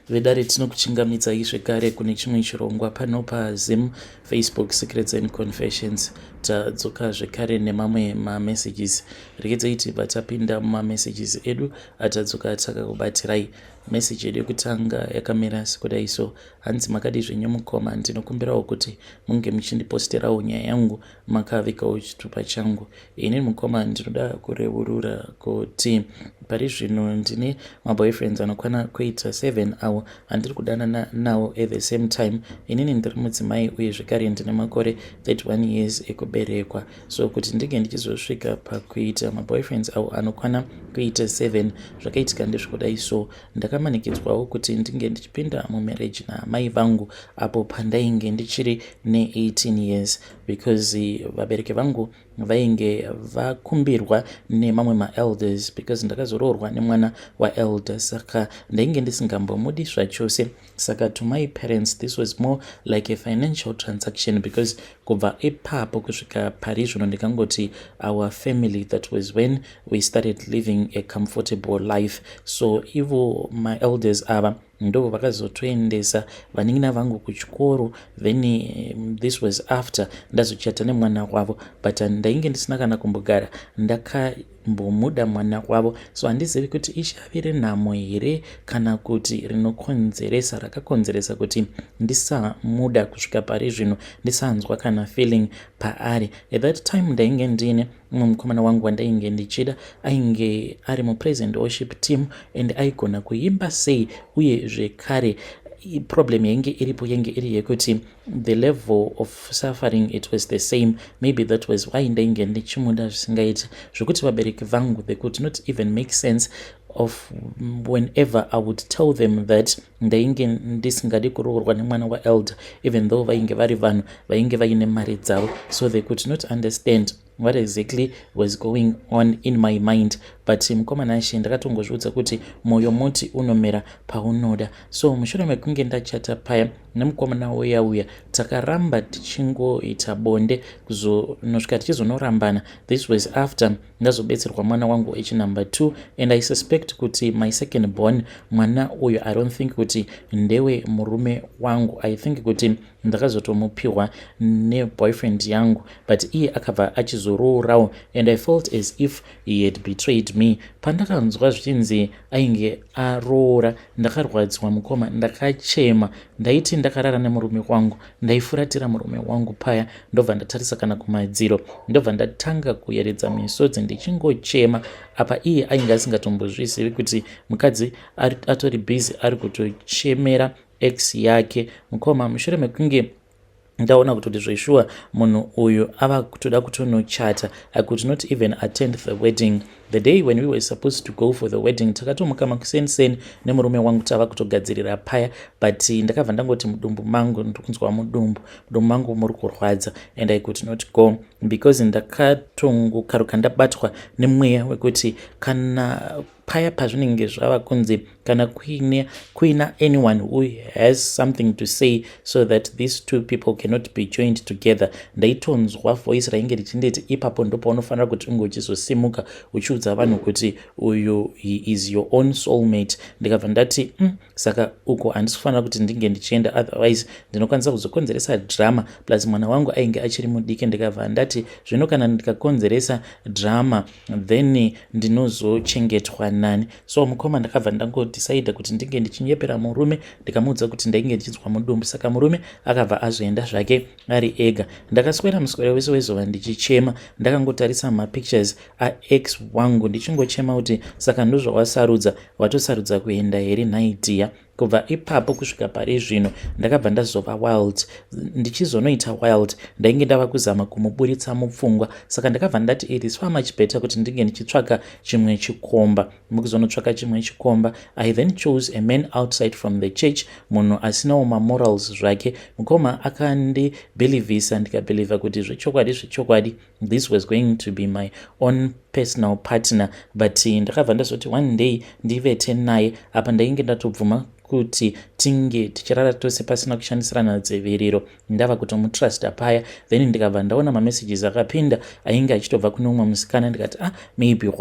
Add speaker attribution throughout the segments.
Speaker 1: vedare tinokuchingamidzai zvekare kune chimwe chirongwa pano paZim Facebook Secrets and Confessions. Tadzoka zvekare nemamwe mamessages. Regai tibva tapinda mumamessages edu atadzoka takakubatirai. Message yedu yekutanga yakamira sekudai so: hanzi makadi zvenyu mukoma, ndinokumbirawo kuti munge muchindiposterawo nyaya yangu makavikawo chitupa changu. Ini mukoma ndinoda kureurura kuti pari zvino ndine maboyfriends anokwana kuita 7 avo handiri kudanana nawo at the same time. Inini ndiri mudzimai uye zvekare ndine makore 31 years ekuberekwa. So kuti ndinge ndichizosvika pakuita maboyfriends avo anokwana kuita 7 zvakaitika ndezvekudai so ndakamanikidzwawo kuti ndinge ndichipinda mumarriage naamai vangu apo pandainge ndichiri ne18 years because vabereki vangu vainge vakumbirwa nemamwe maelders because ndakazoroorwa nemwana waelder, saka ndainge ndisingambomudi zvachose. Saka to my parents this was more like a financial transaction because kubva ipapo kusvika pari zvino ndikangoti our family, that was when we started living a comfortable life. So ivo maelders ava ndo vakazotoendesa vanin'ina vangu kuchikoro, then this was after ndazochata nemwana wavo, but ndainge ndisina kana kumbogara ndakambomuda mwana wavo. So handizivi kuti ichave renhamo here kana kuti rakakonzeresa kuti ndisamuda kusvika pari zvino, ndisanzwa kana feeling paari. At that time ndainge ndine mumwe mukomana wangu wandainge ndichida, ainge ari mupraise and worship team and aigona kuimba sei, uye zvekare problem yainge iripo yange iri yekuti the level of suffering it was the same. Maybe that was why ndainge ndichimuda zvisingaiti, zvokuti vabereki vangu they could not even make sense of whenever I would tell them that ndainge ndisingadi kuroorwa nemwana waelder, even though vainge vari vanhu vainge vaine mari dzavo. So they could not understand what exactly was going on in my mind. But mukomana ashe ndakatongozviudza kuti moyo muti unomera paunoda. So mushure mekunge ndachata paya nemukomana uya takaramba tichingoita bonde kuzonosvika tichizonorambana. This was after ndazobetserwa mwana wangu number 2 and I suspect kuti my second born mwana uyo I don't think kuti ndewe murume wangu. I think kuti ndakazotomupiwa neboyfriend yangu, but iye akabva achizororawo and I felt as if he had betrayed me. Pandakanzwa zvichinzi ainge aroora ndakarwadziwa mukoma, ndakachema, ndaiti ndakarara nemurume wangu, ndaifuratira murume wangu paya, ndobva ndatarisa kana kumadziro, ndobva ndatanga kuyeredza misodzi ndichingochema. Apa iye ainge asingatombozvizivi kuti mukadzi atori busy ari kutochemera ex yake. Mukoma mushure mekunge ndaona kuti zveshuwa munhu uyu ava kutoda kutonochata, I could not even attend the wedding. The day when we were supposed to go for the wedding takatomuka makuseni nemurume wangu tava kutogadzirira paya, but ndakabva ndangoti mudumbu mangu ndikunzwa mudumbu mangu muri kurwadza and I could not go because ndakatongokaruka ndabatwa nemweya wekuti kana paya pazvinenge zvava kunzi kana kuina anyone who has something to say so that these two people cannot be joined together. Ndaitonzwa voice rainge richinditi ipapo ndo paunofanira kuti unge uchizosimuka uchiudza vanhu kuti uyu he is your own soulmate. Ndikabva ndati saka uko handisi kufanira kuti ndinge ndichienda, otherwise ndinokwanisa kuzokonzeresa drama plus mwana wangu ainge achiri mudiki. Ndikabva ndati zvino kana ndikakonzeresa drama then ndinozochengetwa nani. So mukoma ndakabva ndangodecide kuti ndinge ndichinyepera murume, ndikamuudza kuti ndainge ndichinzwa mudumbu. Saka murume akabva azoenda zvake ari ega. Ndakaswera muswere wese wezuva ndichichema, ndakangotarisa mapictures aex wangu ndichingochema kuti saka ndozvawasarudza, watosarudza kuenda here naidiya. Kubva ipapo kusvika pari zvino ndakabva ndazova wild. Ndichizonoita wild ndainge ndava kuzama kumuburitsa mupfungwa, saka ndakabva ndati it is far much better kuti ndinge ndichitsvaka chimwe chikomba. Mukuzonotsvaka chimwe chikomba I then chose a man outside from the church, munhu asinawo mamorals zvake. Mukoma akandibhilivhisa, ndikabhilivha kuti zvechokwadi this was going to be my own personal partner. But ndakabva ndazoti one day ndivete naye, apa ndainge ndatobvuma kuti tinge tichirara tose pasina kushandisirana dziviriro. Ndava kutomutrusta paya, then ndikabva ndaona mamessages akapinda ainge achitobva kuno mumwe musikana, ndikati maybe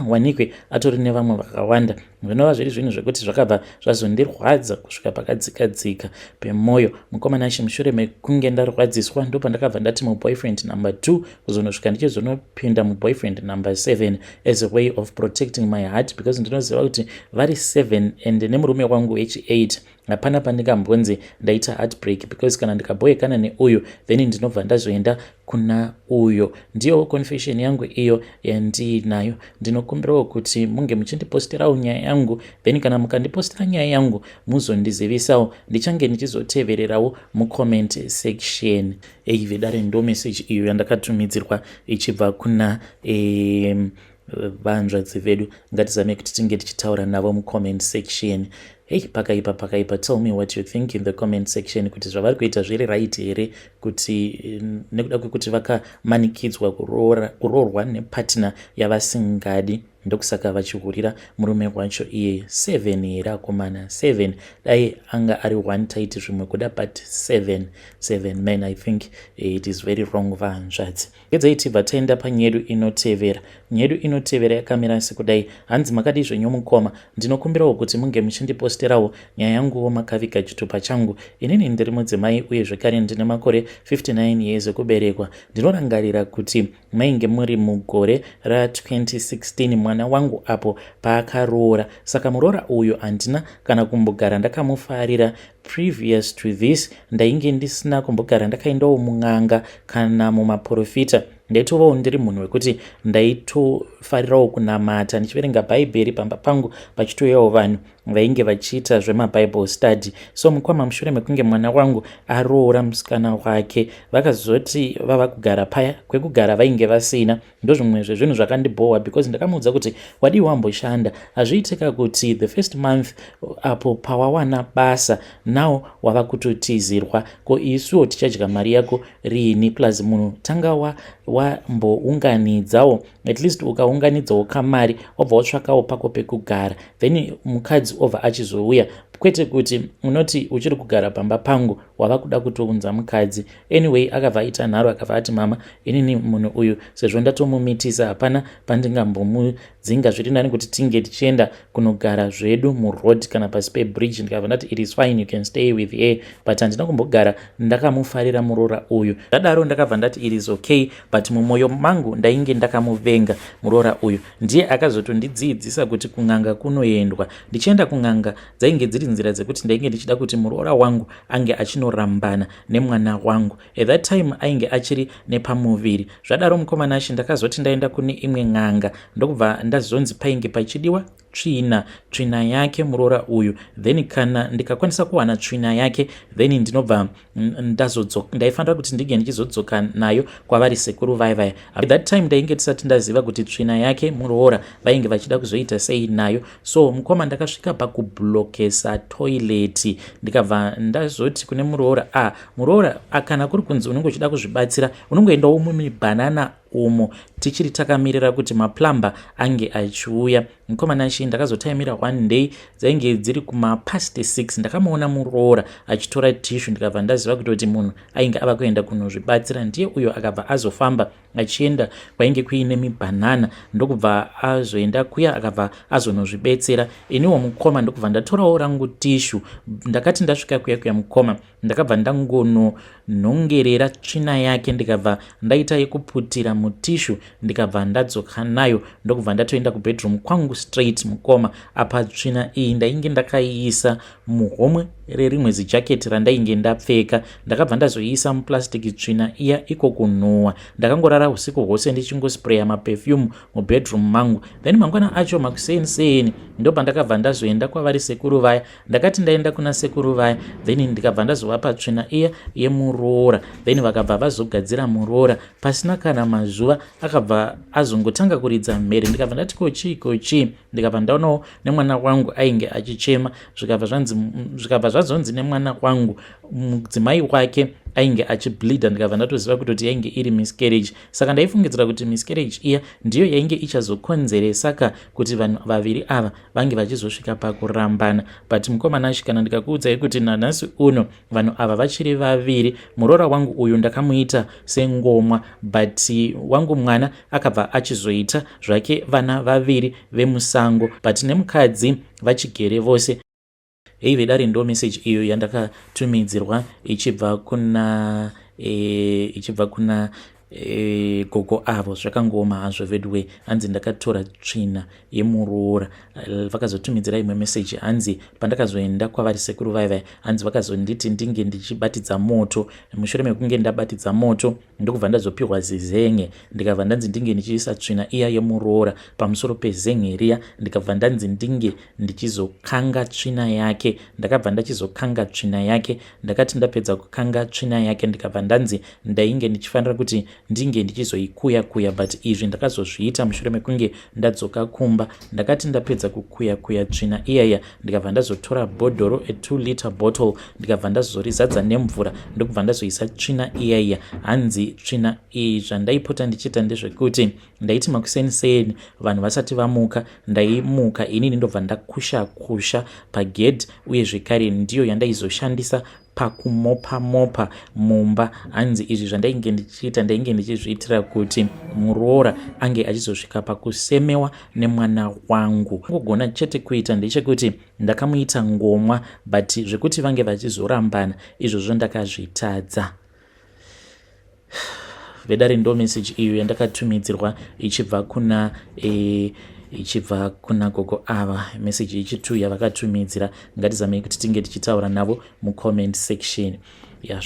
Speaker 1: wanikwe atori nevamwe vakawanda. zvinova zviri zvinhu zvekuti zvakabva zvazondirwadza kusvika pakadzikadzika pemwoyo. Mukomana Ashi, mushure mekunge ndarwadziswa ndopandakabva ndati muboyfriend number 2 kuzonosvika ndichizonopinda muboyfriend number 7 as a way of protecting my heart, because ndinoziva kuti vari 7 and nemurume wangu wechi8 hapana pandingambonzi ndaita heartbreak, because kana ndikaboyekana neuyu then ndinobva ndazoenda kuna uyo. Ndiyo confession yangu iyo yandinayo. Ndinokumbirawo kuti munge muchindipostirawo nyaya yangu, then kana mukandipostira nyaya yangu muzondizivisawo, ndichange ndichizotevererawo mucomment section. Vedare ndo message iyo yandakatumidzirwa ichibva kuna vanzvadzi vedu. Ngatizame kuti tinge tichitaura navo mucomment section. Hey, pakaipa, tell me what you think in the comment section, kuti zvavari kuita zviri right here, kuti nekuda kwekuti vakamanikidzwa kuroorwa nepartner yavasingadi ndokusaka vachihurira murume wacho iye 7 here akomana 7. Dai anga ari one tight zvimwe kuda, but 7 men, I think it is very wrong vanzvadzi. Gedzaitibva taenda panyedu inotevera. Nyedu inotevera yakamira sekudai. Hanzi makadi zvenyomukoma, ndinokumbirawo kuti munge muchindiposterawo nyaya yanguwo makaviga chitupa changu. Inini ndiri mudzimai uye zvekare ndine makore 59 years ekuberekwa. Ndinorangarira kuti mainge muri mugore ra2016 mwana wangu apo paakaroora. Saka muroora uyu handina kana kumbogara ndakamufarira. Previous to this ndainge ndisina kumbogara ndakaendawo mung'anga kana mumaprofita. Ndaitovawo ndiri munhu wekuti ndaitofarirawo kunamata ndichiverenga bhaibheri pamba pangu pachitouyawo vanhu vainge vachiita zvemabible study. So mukwama mushure mekunge mwana wangu aroora musikana wake, vakazoti vava kugara paya, kwekugara vainge vasina. Ndozvimwe zvezvinhu zvakandibhowa, because ndakamuudza kuti wadi wamboshanda. Hazviitika kuti the first month apo pawawana basa nawo wava kutotizirwa, ko isuwo tichadya mari yako rini? Plus munhu tanga wambounganidzawo, at least ukaunganidzawo kamari obva wotsvakawo pako pekugara, then mukadzi obva achizouya, kwete kuti unoti uchiri kugara pamba pangu wava kuda kutounza mukadzi. Anyway, akabva aita nharo, akabva ati mama, inini munhu uyu sezvo ndatomumitisa hapana pandingambomudzinga zviri nani kuti tinge tichienda kunogara zvedu muroad kana pasi pebridge. Ndikabva ndati it is fine, you can stay with her, but handina kumbogara ndakamufarira muroora uyu. Ndadaro ndakabva ndati it is okay, but mumwoyo mangu ndainge ndakamuvenga muroora uyu. Ndiye akazotondidzidzisa kuti kung'anga kunoendwa. Ndichienda kung'anga dzainge dziri nzira dzekuti ndainge ndichida kuti muroora wangu ange achinorambana nemwana wangu. At that time ainge achiri nepamuviri. Zvadaro mukomana Ashi ndakazoti ndaenda kune imwe ng'anga ndokubva ndazonzi painge pachidiwa tsvina yake muroora uyu, then kana ndikakwanisa kuwana tsvina yake then ndinobva ndaifanira kuti ndige ndichizodzoka nayo kwavari sekuru vaya. At that time ndainge tisati ndaziva kuti tsvina yake muroora vainge vachida kuzoita sei nayo. So mukoma ndakasvika pakublokesa toilet, ndikabva ndazoti kune muroora, muroora kana kuri kunzi unenge uchida kuzvibatsira unongoendawo mumibhanana umo tichiri takamirira kuti maplamba ange achiuya. Mukomana Ashi ndakazotaimira one day dzainge dziri kuma6:30 ndakamuona muroora achitora tishu. Ndikabva ndaziva kuti munhu ainge ava kuenda kunozvibatsira. Ndiye uyo akabva azofamba achienda kwainge kuine mibhanana ndokubva azoenda kuya akabva azonozvibetsera. Iniwo mukoma ndokubva ndatorawo rangu tishu. Ndakati ndasvika kuya mukoma ndakabva ndangononhongerera tsvina yake, ndikabva ndaita yekuputira mutishu, ndikabva ndadzoka nayo ndokubva ndatoenda kubedroom kwangu straight mukoma. Apa tsvina iyi ndainge ndakaiisa muhomwe rerimwe zijaketi randainge ndapfeka. Ndakabva ndazoiisa muplastic tsvina iya iko kunhuhwa. Ndakangorara usiku hwose ndichingospraya maperfume mubedroom mangu. Then mangwana acho makuseni ndopa ndakabva ndazoenda kwavari sekuru vaya. Ndakati ndaenda kuna sekuru vaya then ndikabva ndazovapa tsvina iya yemuroora, then vakabva vazogadzira muroora. Pasina kana mazuva akabva azongotanga kuridza mhere. Ndikabva ndati kochi ndikabva ndaonawo nemwana wangu ainge achichema, zvikabva zvazonzi nemwana wangu mudzimai wake ainge achibleeda, ndikabva ndatoziva kuti yainge iri miscarriage. Saka ndaifungidzira kuti miscarriage iya ndiyo yainge ichazokonzeresaka kuti vanhu vaviri ava vange vachizosvika pakurambana. But mukomana ashikana ndikakuudzai kuti nanhasi uno vanhu ava vachiri vaviri. Muroora wangu uyu ndakamuita sengomwa, but wangu mwana akabva achizoita zvake vana vaviri vemusango, but nemukadzi vachigere vose. Hei vedare ndo message iyo yandakatumidzirwa ichibva kuna gogo avo. Zvakangoma hazvo vedwe, hanzi ndakatora tsvina yemuroora. Vakazotumidzira imwe message hanzi pandakazoenda kwavari sekuru vaivai, hanzi vakazonditi ndinge ndichibatidza moto. Mushure mekunge ndabatidza moto ndokubva ndazopiwa zizenge, ndikabva ndanzi ndinge ndichiisa tsvina iya yemuroora pamusoro pezenge riya, ndikabva ndanzi ndinge ndichizokanga tsvina yake. Ndakabva ndachizokanga tsvina yake. Ndakati ndapedza kukanga tsvina yake ndikabva ndanzi ndainge ndichifanira kuti ndinge ndichizoikuya kuya, but izvi ndakazozviita mushure mekunge ndadzoka kumba. Ndakati ndapedza kukuya tsvina iyaya ndikabva ndazotora bhodhoro, a 2 liter bottle, ndikabva ndazorizadza nemvura ndokubva ndazoisa tsvina iyaya. Hanzi tsvina iyi zvandaipota ndichiita ndezvekuti ndaiti makuseni vanhu vasati vamuka, ndaimuka inini ndobva ndakusha pagedhi, uye zvekare ndiyo yandaizoshandisa pakumopa mumba. Hanzi izvi zvandainge ndichiita ndainge ndichizviitira kuti muroora ange achizosvika pakusemewa nemwana wangu. Kugona chete kuita ndechekuti ndakamuita ngomwa, but zvekuti vange vachizorambana izvozvo ndakazvitadza. Vedare ndo message iyo yandakatumidzirwa ichibva kuna gogo ava. Message ichi2 yavakatumidzira, ngatizamei kuti tinge tichitaura navo mucomment section.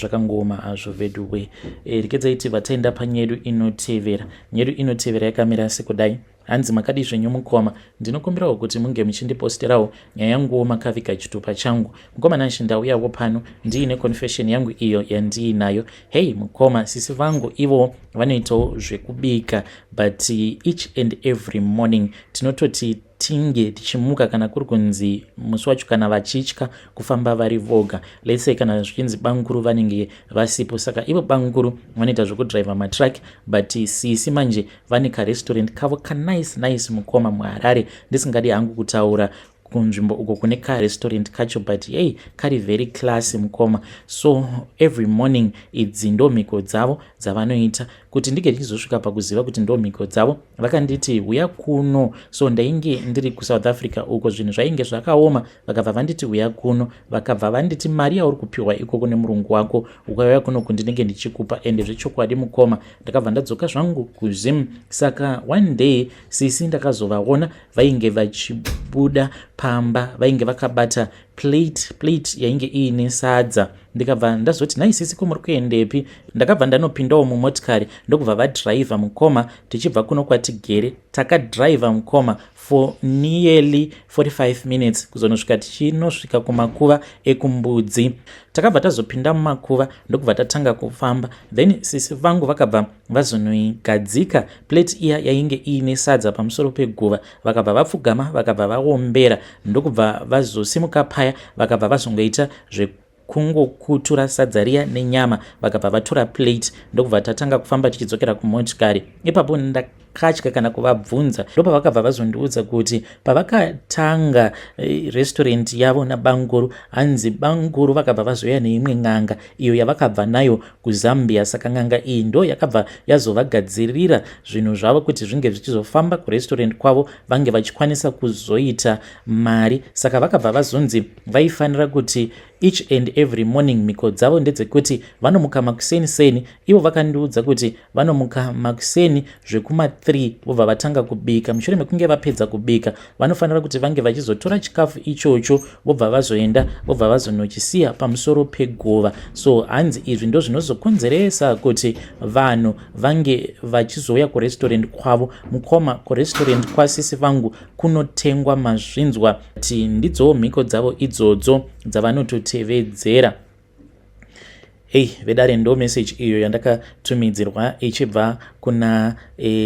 Speaker 1: Zvakangoma hazvo vedwe. Rekedzaiti vataenda panyedu inotevera. Nyedu inotevera yakamira sekudai. Hanzi makadi zvenyu mukoma, ndinokumbirawo kuti munge muchindiposterawo nyaya yanguwo makaviga chitupa changu. Mukomana ndauyawo pano ndiine confession yangu iyo yandiinayo. Hei mukoma, sisi vangu ivo vanoitawo zvekubika, but each and every morning tinototi tinge tichimuka kana kuri kunzi musi wacho kana vachitya kufamba vari voga. Let's say kana zvichinzi banguru vanenge vasipo, saka ivo banguru vanoita zvekudriva matrack, but sisi manje vane karestaurant kavo nice mukoma muHarare. Ndisingadi hangu kutaura kunzvimbo uko kune karestaurant kacho, but hey, kari very classy mukoma. So every morning idzi ndo mhiko dzavo dzavanoita. Kuti ndige ndichizosvika pakuziva kuti ndo mhiko dzavo, vakanditi uya kuno. So ndainge ndiri kuSouth Africa uko zvinhu zvainge zvakaoma, vakabva vanditi uya kuno, vakabva vanditi mari yauri kupiwa ikoko nemurungu wako ukauya kuno kundinenge ndichikupa. Ende zvechokwadi mukoma, ndakabva ndadzoka zvangu kuZim. Saka one day sisi ndakazovaona vainge vachibuda pamba, vainge vakabata plate yainge iine sadza. Ndikabva ndazoti nhai sisi ko muri kuendepi? Ndakabva ndanopindawo mumotikari ndokubva vadhiraivha mukoma, tichibva kuno kwatigere takadhiraivha mukoma for nearly 45 minutes kuzonosvika tichinosvika kumakuva ekumbudzi. Takabva tazopinda mumakuva ndokubva tatanga kufamba. Then sisi vangu vakabva vazonoigadzika plate iya yainge iine sadza pamusoro peguva, vakabva vapfugama, vakabva vaombera, ndokubva vazosimuka paya, vakabva vazongoita kungokutura sadza riya nenyama, vakabva vatora plate ndokubva tatanga kufamba tichidzokera kumotikari. Ipapo ndakatya kana kuvabvunza, ndopavakabva vazondiudza kuti pavakatanga restaurant yavo nabanguru, hanzi banguru vakabva vazoya neimwe n'anga iyo yavakabva nayo kuZambia. Saka n'anga iyi ndo yakabva yazovagadzirira zvinhu zvavo kuti zvinge zvichizofamba kurestaurant kwavo, vange vachikwanisa kuzoita mari. Saka vakabva vazonzi vaifanira kuti each and every morning mhiko dzavo ndedzekuti vanomuka makuseni. Ivo vakandiudza kuti vanomuka makuseni zvekuma3 vobva vatanga kubika. Mushure mekunge vapedza kubika, vanofanira kuti vange vachizotora chikafu ichocho vobva vazoenda, vobva vazonochisiya pamusoro peguva. So hanzi izvi ndo zvinozokonzeresa kuti vanhu vange vachizoya kurestaurant kwavo. Mukoma, kurestaurant kwasisi vangu kunotengwa mazvinzwa, kuti ndidzowo mhiko dzavo idzodzo dzavanototevedzera. Hey, vedare ndo message iyo yandakatumidzirwa ichibva kuna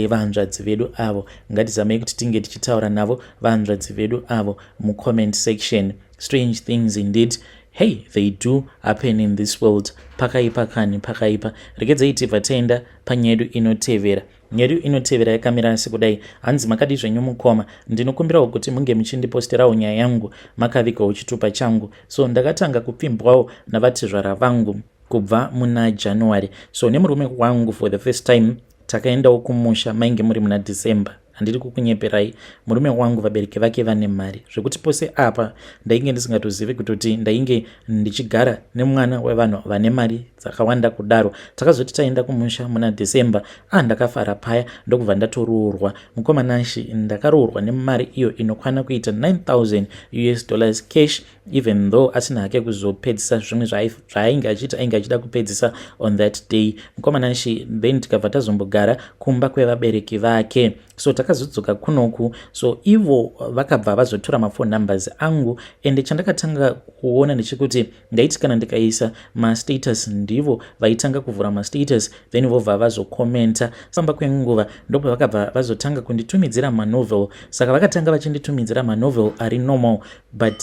Speaker 1: vanzvadzi vedu avo. Ngatizamei kuti tinge tichitaura navo vanzvadzi vedu avo mucomment section. Strange things indeed. hey, they do happen in this world. Pakaipa kani pakaipa. Regedzei tibva taenda panyaya yedu inotevera. Nyaya yedu inotevera yakamira sekudai. Hanzi makadi zvenyu mukoma, ndinokumbirawo kuti munge muchindiposterawo nyaya yangu makavigawo chitupa changu. So ndakatanga kupfimbwawo navatezvara vangu kubva muna January. So nemurume wangu for the first time takaendawo kumusha mainge muri muna December. Handiri kukunyeperai, murume wangu vabereki vake vane mari zvekuti pose apa ndainge ndisingatozivi kutoti ndainge ndichigara nemwana wevanhu vane mari dzakawanda kudaro. Takazoti taenda kumusha muna December, ndakafara paya ndokubva ndatoruurwa. Mukomanashi ndakaruurwa nemari iyo inokwana kuita $9,000 cash, even though asina hake kuzopedzisa zvimwe zvaainge achiita, ainge achida kupedzisa on that day. Mukomanashi then tikabva tazombogara kumba kwevabereki vake. So takazodzoka kunoku, so ivo vakabva vazotora mafone numbers angu, ende chandakatanga kuona ndechekuti ndaiti kana ndikaisa mastatus ndivo vaitanga kuvhura mastatus, then vobva vazokomenta. Samba kwenguva ndopa vakabva vazotanga kunditumidzira manovel. Saka vakatanga vachinditumidzira manovel ari normal, but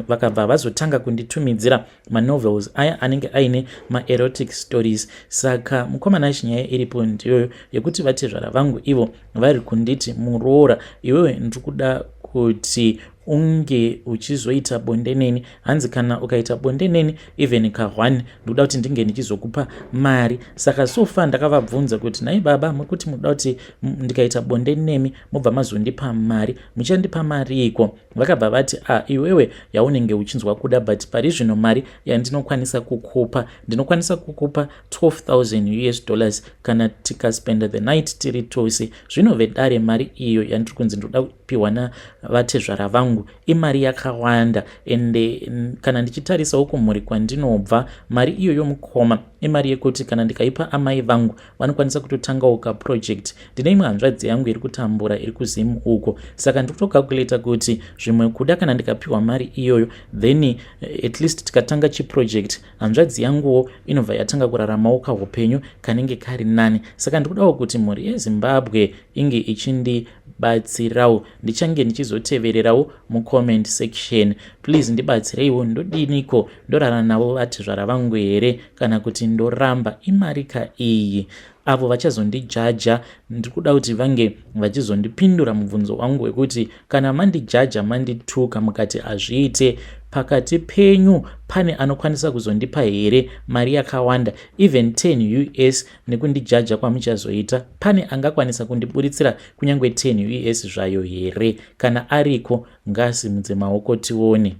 Speaker 1: vakabva vazotanga kunditumidzira manovels aya anenge aine maerotic stories. Saka mukomanashi nyaya iripo ndiyo yekuti vatezvara vangu ivo vari kunditi muroora, iwewe ndikuda kuti unge uchizoita bonde neni. Hanzi kana ukaita bonde neni even ka1 ndokuda kuti ndinge ndichizokupa mari. Saka sofa ndakavabvunza kuti nai baba, mukuti muda kuti ndikaita bonde nemi mobva mazondipa mari, muchandipa mari iko? Vakabva vati iwewe yaunenge uchinzwa kuda, but pari zvino mari yandinokwanisa kukupa, ndinokwanisa kukupa $12,000 kana tikaspenda the night tiri tose. Zvinove dare mari iyo yandiri kunzi ndoda kupiwa navatezvara vangu imari yakawanda, ende kana ndichitarisawo kumhuri kwandinobva, mari iyo yomukoma imari yekuti kana ndikaipa amai vangu vanokwanisa kutotangawo ka project. Ndine imwe hanzvadzi yangu iri kutambura, iri kuzimu uko. Saka ndikutokalkuleta kuti zvimwe kuda kana ndikapiwa mari iyoyo, then at least tikatanga chiproject, hanzvadzi yanguwo inobva yatanga kuraramawo kaupenyu kanenge kari nani. Saka ndikudawo kuti mhuri yeZimbabwe inge ichindi batsirawo, ndichange ndichizotevererawo mucomment section. Please ndibatsireiwo, ndodiniko, ndorara navo vatezvara vangu here kana kuti ndoramba imarika iyi? Avo vachazondijaja ndikuda kuti vange vachizondipindura mubvunzo wangu wekuti kana mandijaja mandituka mukati azviite, pakati penyu pane anokwanisa kuzondipa here mari yakawanda even $10 nekundijaja kwamuchazoita? Pane angakwanisa kundiburitsira kunyange $10 zvayo here? Kana ariko ngasimudze maoko tione.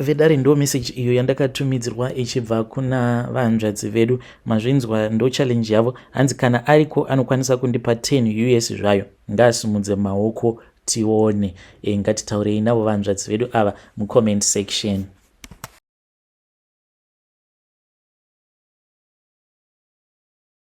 Speaker 1: Vedare ndo message iyo yandakatumidzirwa ichibva kuna vanzvadzi vedu. Mazvinzwa ndo challenge yavo. Hanzi kana ariko anokwanisa kundipa $10 zvayo ngasimudze maoko tione. Ngatitaurei navo vanzvadzi vedu ava mucomment section.